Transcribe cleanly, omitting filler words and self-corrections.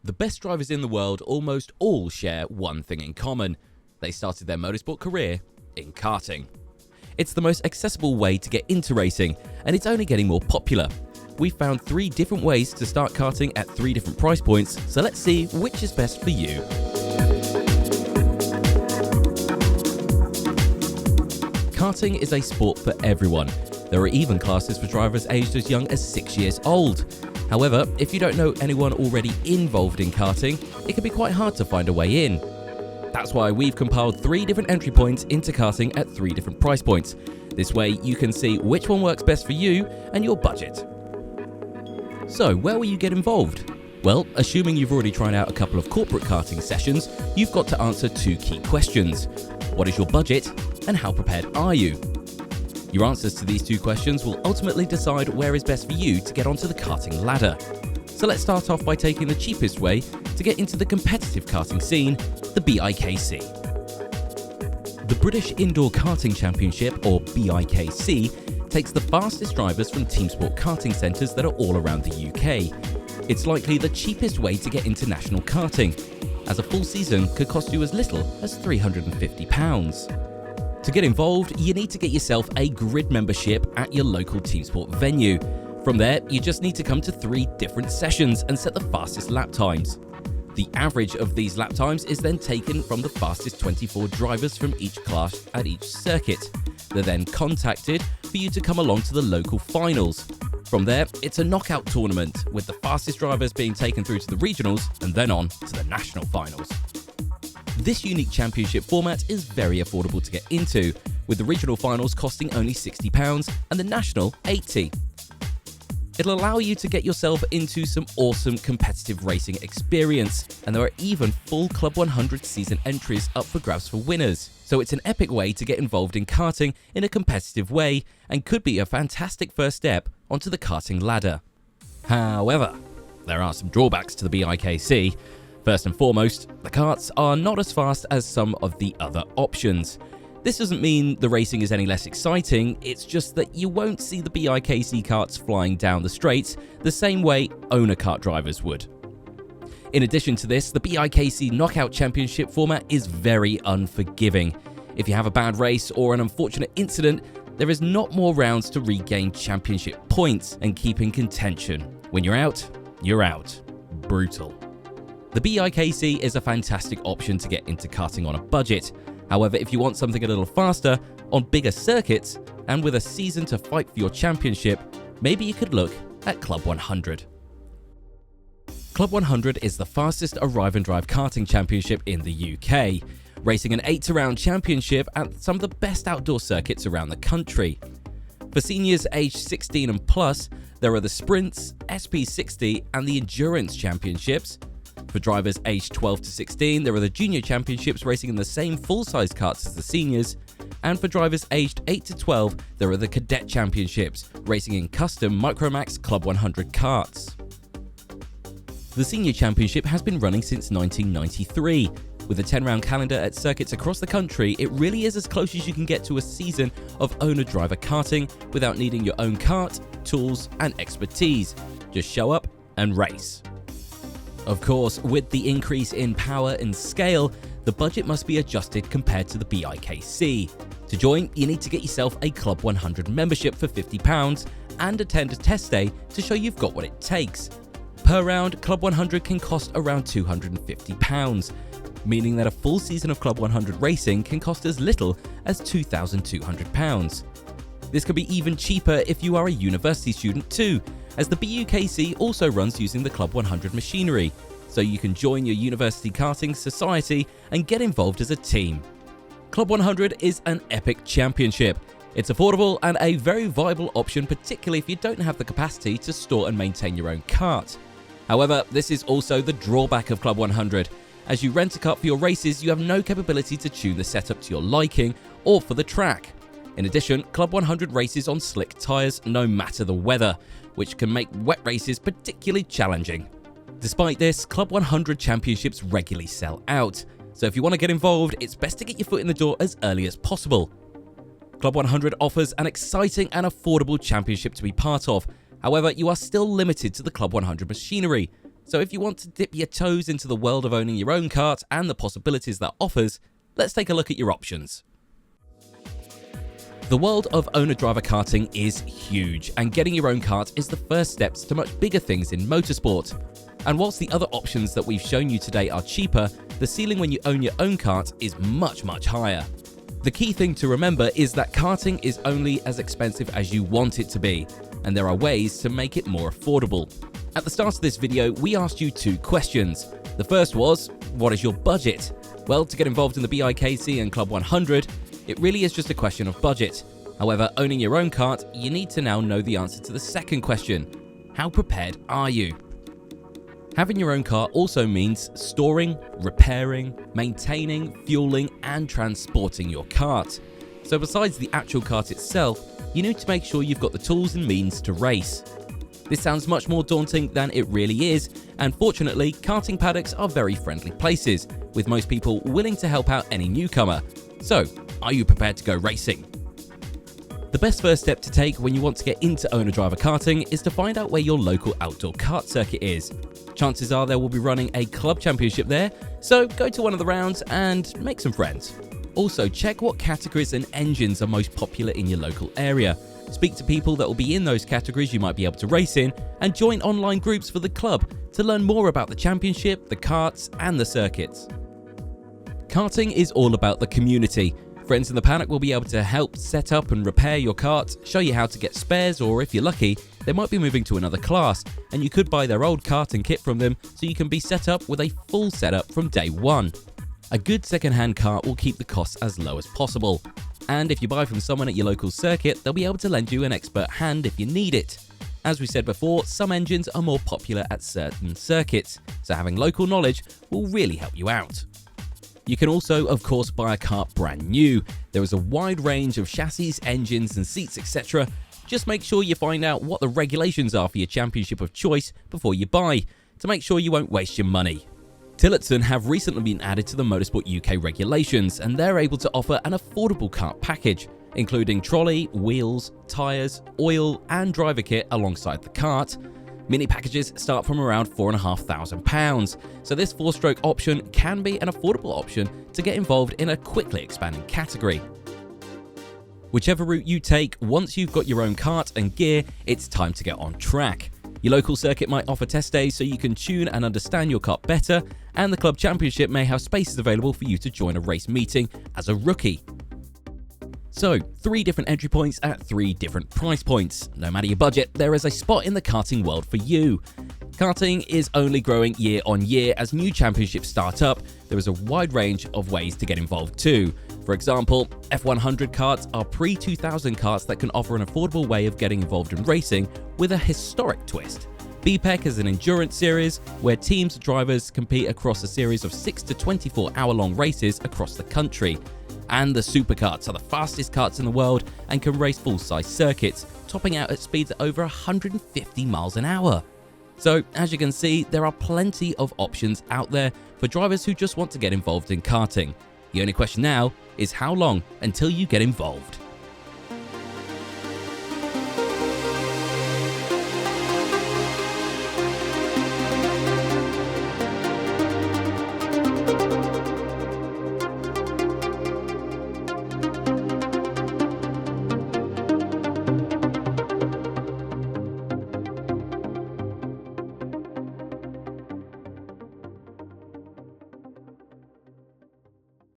The best drivers in the world almost all share one thing in common. They started their motorsport career in karting. It's the most accessible way to get into racing, and it's only getting more popular. We found 3 different ways to start karting at 3 different price points, so let's see which is best for you. Karting is a sport for everyone. There are even classes for drivers aged as young as 6 years old. However, if you don't know anyone already involved in karting, it can be quite hard to find a way in. That's why we've compiled 3 different entry points into karting at 3 different price points. This way you can see which one works best for you and your budget. So, where will you get involved? Well, assuming you've already tried out a couple of corporate karting sessions, you've got to answer 2 key questions. What is your budget, and how prepared are you? Your answers to these 2 questions will ultimately decide where is best for you to get onto the karting ladder. So let's start off by taking the cheapest way to get into the competitive karting scene, the BIKC. The British Indoor Karting Championship, or BIKC, takes the fastest drivers from team sport karting centres that are all around the UK. It's likely the cheapest way to get into national karting, as a full season could cost you as little as £350. To get involved, you need to get yourself a grid membership at your local team sport venue. From there, you just need to come to 3 different sessions and set the fastest lap times. The average of these lap times is then taken from the fastest 24 drivers from each class at each circuit. They're then contacted for you to come along to the local finals. From there, it's a knockout tournament, with the fastest drivers being taken through to the regionals and then on to the national finals. This unique championship format is very affordable to get into, with the regional finals costing only £60 and the national £80. It'll allow you to get yourself into some awesome competitive racing experience, and there are even full Club 100 season entries up for grabs for winners. So it's an epic way to get involved in karting in a competitive way, and could be a fantastic first step onto the karting ladder. However, there are some drawbacks to the BIKC. First and foremost, the karts are not as fast as some of the other options. This doesn't mean the racing is any less exciting, it's just that you won't see the BIKC karts flying down the straights the same way owner kart drivers would. In addition to this, the BIKC Knockout Championship format is very unforgiving. If you have a bad race or an unfortunate incident, there is not more rounds to regain championship points and keep in contention. When you're out, you're out. Brutal. The BIKC is a fantastic option to get into karting on a budget. However, if you want something a little faster, on bigger circuits, and with a season to fight for your championship, maybe you could look at Club 100. Club 100 is the fastest arrive and drive karting championship in the UK, racing an 8-round championship at some of the best outdoor circuits around the country. For seniors aged 16 and plus, there are the Sprints, SP60 and the Endurance Championships. For drivers aged 12 to 16, there are the Junior Championships racing in the same full-size karts as the seniors. And for drivers aged 8 to 12, there are the Cadet Championships racing in custom Micromax Club 100 karts. The Senior Championship has been running since 1993. With a 10-round calendar at circuits across the country, it really is as close as you can get to a season of owner-driver karting without needing your own kart, tools and expertise. Just show up and race. Of course, with the increase in power and scale, the budget must be adjusted compared to the BIKC. To join, you need to get yourself a Club 100 membership for £50 and attend a test day to show you've got what it takes. Per round, Club 100 can cost around £250, meaning that a full season of Club 100 racing can cost as little as £2,200. This could be even cheaper if you are a university student too, as the BUKC also runs using the Club 100 machinery, so you can join your university karting society and get involved as a team. Club 100 is an epic championship. It's affordable and a very viable option, particularly if you don't have the capacity to store and maintain your own kart. However, this is also the drawback of Club 100. As you rent a kart for your races, you have no capability to tune the setup to your liking or for the track. In addition, Club 100 races on slick tyres no matter the weather, which can make wet races particularly challenging. Despite this, Club 100 championships regularly sell out, so if you want to get involved, it's best to get your foot in the door as early as possible. Club 100 offers an exciting and affordable championship to be part of. However, you are still limited to the Club 100 machinery, So if you want to dip your toes into the world of owning your own kart and the possibilities that offers, let's take a look at your options. The world of owner-driver karting is huge, and getting your own kart is the first steps to much bigger things in motorsport. And whilst the other options that we've shown you today are cheaper, the ceiling when you own your own kart is much higher. The key thing to remember is that karting is only as expensive as you want it to be, and there are ways to make it more affordable. At the start of this video, we asked you 2 questions. The first was, what is your budget? Well, to get involved in the BIKC and Club 100, it really is just a question of budget. However, owning your own kart, you need to now know the answer to the second question. How prepared are you? Having your own car also means storing, repairing, maintaining, fueling, and transporting your kart. So besides the actual kart itself, you need to make sure you've got the tools and means to race. This sounds much more daunting than it really is, and fortunately, karting paddocks are very friendly places, with most people willing to help out any newcomer. So, are you prepared to go racing? The best first step to take when you want to get into owner-driver karting is to find out where your local outdoor kart circuit is. Chances are they will be running a club championship there, so go to one of the rounds and make some friends. Also, check what categories and engines are most popular in your local area. Speak to people that will be in those categories you might be able to race in, and join online groups for the club to learn more about the championship, the karts, and the circuits. Karting is all about the community. Friends in the paddock will be able to help set up and repair your kart, show you how to get spares, or if you're lucky, they might be moving to another class, and you could buy their old kart and kit from them so you can be set up with a full setup from day one. A good second-hand kart will keep the costs as low as possible. And if you buy from someone at your local circuit, they'll be able to lend you an expert hand if you need it. As we said before, some engines are more popular at certain circuits, so having local knowledge will really help you out. You can also, of course, buy a kart brand new. There is a wide range of chassis, engines, and seats, etc. Just make sure you find out what the regulations are for your championship of choice before you buy, to make sure you won't waste your money. Tillotson have recently been added to the Motorsport UK regulations, and they're able to offer an affordable kart package, including trolley, wheels, tyres, oil, and driver kit alongside the kart. Mini packages start from around £4,500, so this 4-stroke option can be an affordable option to get involved in a quickly expanding category. Whichever route you take, once you've got your own kart and gear, it's time to get on track. Your local circuit might offer test days so you can tune and understand your kart better, and the club championship may have spaces available for you to join a race meeting as a rookie. So, 3 different entry points at 3 different price points. No matter your budget, there is a spot in the karting world for you. Karting is only growing year on year as new championships start up. There is a wide range of ways to get involved too. For example, F100 karts are pre-2000 karts that can offer an affordable way of getting involved in racing with a historic twist. BPEC is an endurance series where teams and drivers compete across a series of 6 to 24 hour-long races across the country. And the superkarts are the fastest karts in the world and can race full-size circuits, topping out at speeds at over 150 miles an hour. So, as you can see, there are plenty of options out there for drivers who just want to get involved in karting. The only question now is how long until you get involved.